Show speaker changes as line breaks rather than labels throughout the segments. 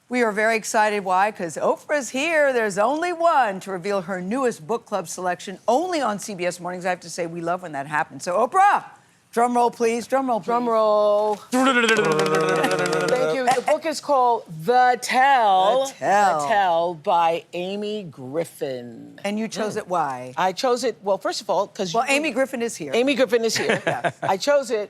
We are very excited. Why? Because Oprah's here. There's only one to reveal her newest book club selection, only on CBS Mornings. I have to say, we love when that happens. So, Oprah, drum roll, please. Drum roll, please.
Drum roll. Thank you. The book is called The Tell.
The Tell.
The Tell by Amy Griffin.
And you chose it, why?
I chose it, well, first of all, because...
Well, Amy Griffin is here.
Amy Griffin is here.
Yes.
I chose it.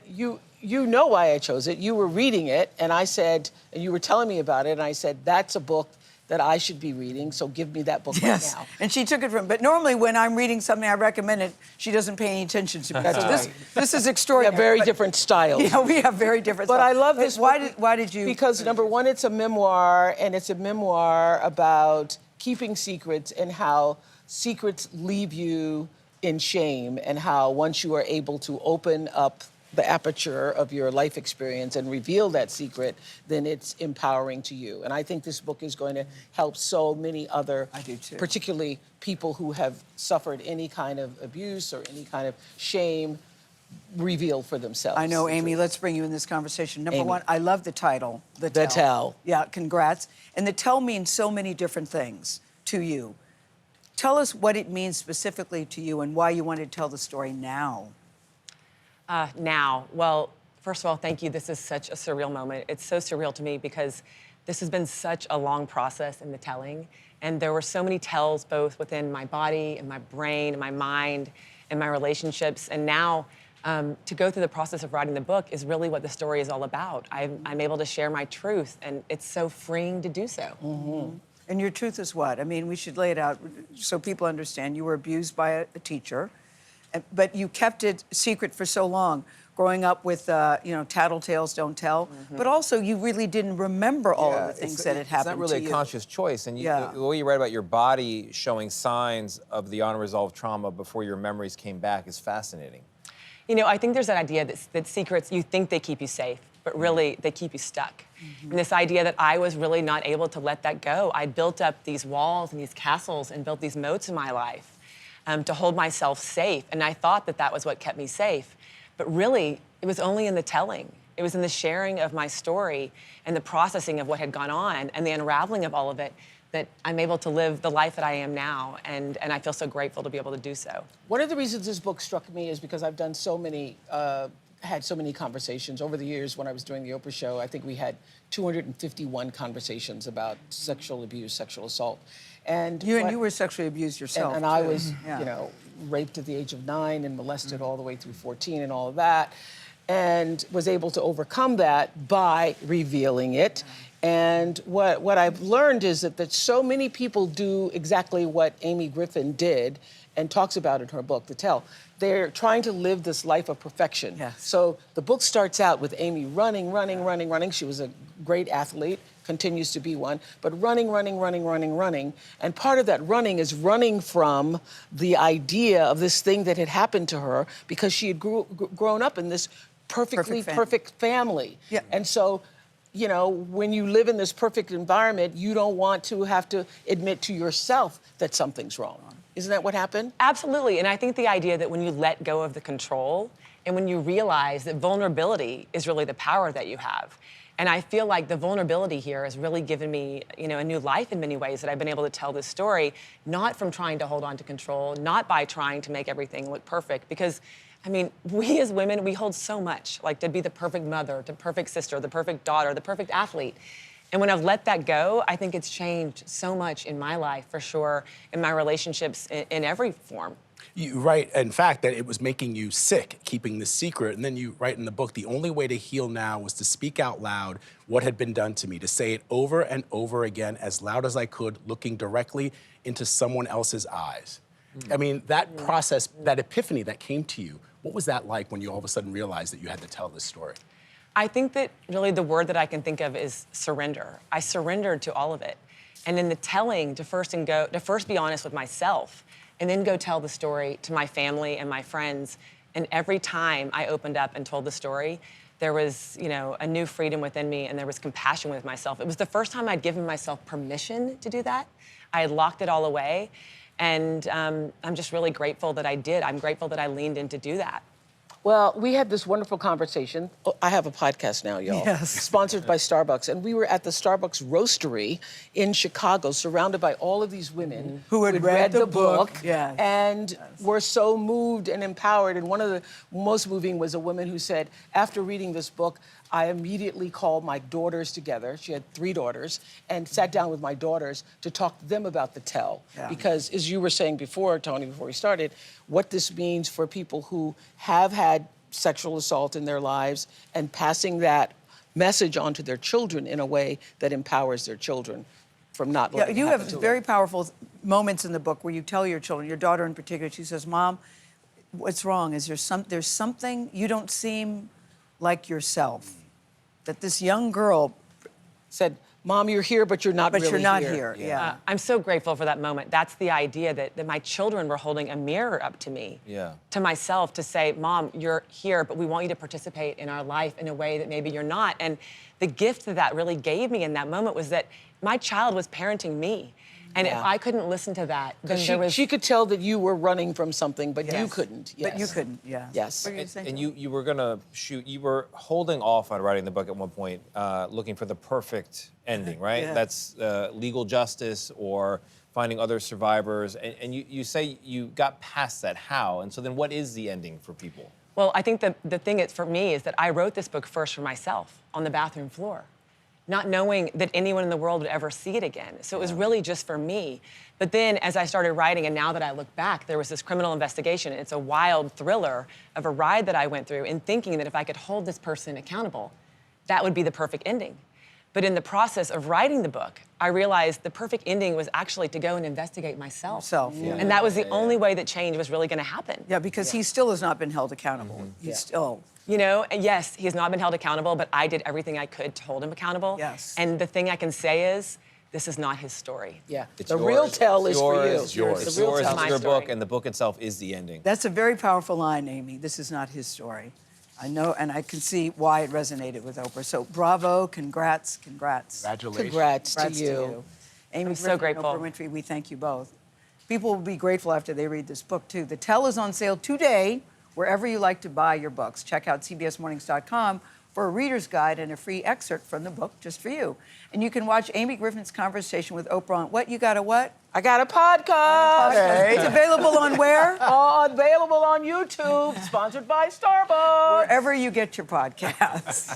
You know why I chose it. You were reading it, and I said, and you were telling me about it, and I said, that's a book that I should be reading, so give me that book right now.
And she took it from, but normally when I'm reading something I recommend it, she doesn't pay any attention to me.
That's
so
right.
This is
We
extraordinary.
have very different styles.
Yeah, we have very different
But
styles.
I love this book.
Why did you?
Because number one, it's a memoir, and it's a memoir about keeping secrets and how secrets leave you in shame, and how once you are able to open up the aperture of your life experience and reveal that secret, then it's empowering to you. And I think this book is going to help so many other,
I do too.
particularly people who have suffered any kind of abuse or any kind of shame, reveal for themselves.
I know, Amy, let's bring you in this conversation. Number
Amy.
one, I love the title, The
The
Tell.
Tell.
Yeah, congrats. And the Tell means so many different things to you. Tell us what it means specifically to you and why you want to tell the story now.
Now, well, first of all, thank you. This is such a surreal moment. It's so surreal to me because this has been such a long process in the telling. And there were so many tells both within my body and my brain and my mind and my relationships. And now to go through the process of writing the book is really what the story is all about. I'm able to share my truth, and it's so freeing to do so.
Mm-hmm. And your truth is what? I mean, we should lay it out so people understand. You were abused by a teacher, but you kept it secret for so long, growing up with, tattletales don't tell. Mm-hmm. But also, you really didn't remember all of the things that had happened to you.
It's not really a conscious choice. And the way you write about your body showing signs of the unresolved trauma before your memories came back is fascinating.
You know, I think there's that idea that secrets, you think they keep you safe, but really they keep you stuck. Mm-hmm. And this idea that I was really not able to let that go. I built up these walls and these castles and built these moats in my life to hold myself safe. And I thought that that was what kept me safe. But really, it was only in the telling. It was in the sharing of my story and the processing of what had gone on and the unraveling of all of it that I'm able to live the life that I am now. And I feel so grateful to be able to do so.
One of the reasons this book struck me is because I've done so many, had so many conversations over the years when I was doing the Oprah show. I think we had 251 conversations about sexual abuse, sexual assault. And
you were sexually abused yourself.
And I was, raped at the age of 9 and molested all the way through 14 and all of that. And was able to overcome that by revealing it. And what I've learned is that so many people do exactly what Amy Griffin did and talks about in her book, The Tell. They're trying to live this life of perfection.
Yes.
So the book starts out with Amy running. She was a great athlete, continues to be one, but running. And part of that running is running from the idea of this thing that had happened to her because she had grown up in this perfect family.
Yeah.
And so, when you live in this perfect environment, you don't want to have to admit to yourself that something's wrong. Isn't that what happened?
Absolutely. And I think the idea that when you let go of the control and when you realize that vulnerability is really the power that you have. And I feel like the vulnerability here has really given me, a new life in many ways, that I've been able to tell this story, not from trying to hold on to control, not by trying to make everything look perfect, because we as women, we hold so much, like to be the perfect mother, the perfect sister, the perfect daughter, the perfect athlete. And when I've let that go, I think it's changed so much in my life, for sure, in my relationships in every form.
You write, in fact, that it was making you sick, keeping this secret. And then you write in the book, the only way to heal now was to speak out loud what had been done to me, to say it over and over again, as loud as I could, looking directly into someone else's eyes. That process, that epiphany that came to you, what was that like when you all of a sudden realized that you had to tell this story?
I think that really the word that I can think of is surrender. I surrendered to all of it. And in the telling, to first be honest with myself, and then go tell the story to my family and my friends. And every time I opened up and told the story, there was, a new freedom within me, and there was compassion with myself. It was the first time I'd given myself permission to do that. I had locked it all away. And I'm just really grateful that I did. I'm grateful that I leaned in to do that.
Well, we had this wonderful conversation. Oh, I have a podcast now, y'all.
Yes.
Sponsored by Starbucks. And we were at the Starbucks Roastery in Chicago, surrounded by all of these women
Who had read the book. Yes.
and were so moved and empowered. And one of the most moving was a woman who said, after reading this book, I immediately called my daughters together. She had 3 daughters, and sat down with my daughters to talk to them about the tell.
Yeah.
Because as you were saying before, Tony, before we started, what this means for people who have had sexual assault in their lives and passing that message on to their children in a way that empowers their children from not letting
You
it
have
happen to
very
them.
powerful moments in the book where you tell your children, your daughter in particular, she says, Mom, what's wrong? Is there's something, you don't seem like yourself. That this young girl,
Said, Mom, you're here, but you're not
but
really
you're not
here.
here. Yeah.
I'm so grateful for that moment. That's the idea that my children were holding a mirror up to me, to myself, to say, Mom, you're here, but we want you to participate in our life in a way that maybe you're not. And the gift that really gave me in that moment was that my child was parenting me. And if I couldn't listen to that, then there was...
She could tell that you were running from something, but you couldn't.
But you
Yes.
couldn't, yeah.
Yes.
What were you saying?
And you were gonna shoot. You were holding off on writing the book at one point, looking for the perfect ending, right?
Yeah.
That's legal justice or finding other survivors. And you say you got past that. How? And so then, what is the ending for people?
Well, I think the thing is, for me, is that I wrote this book first for myself on the bathroom floor, not knowing that anyone in the world would ever see it again. So it was really just for me. But then as I started writing, and now that I look back, there was this criminal investigation. It's a wild thriller of a ride that I went through, and thinking that if I could hold this person accountable, that would be the perfect ending. But in the process of writing the book, I realized the perfect ending was actually to go and investigate myself. And that was the only way that change was really gonna happen.
Yeah, because he still has not been held accountable. He's still...
You know, and yes, he has not been held accountable, but I did everything I could to hold him accountable.
Yes.
And the thing I can say is, this is not his story.
Yeah.
It's
The
yours.
real tell
It's
is for you.
yours.
yours.
It's
The real
yours.
tell.
It's
My
your
story.
book, and the book itself is the ending.
That's a very powerful line, Amy. This is not his story. I know, and I can see why it resonated with Oprah. So bravo, congrats.
Congratulations.
Congrats
Congrats
to you.
Amy
so
Griffin and
grateful.
Oprah Winfrey, we thank you both. People will be grateful after they read this book, too. The Tell is on sale today, wherever you like to buy your books. Check out cbsmornings.com for a reader's guide and a free excerpt from the book just for you. And you can watch Amy Griffin's conversation with Oprah on what? You got a what?
I got a podcast.
It's available on where?
Available on YouTube, sponsored by Starbucks.
Wherever you get your podcasts.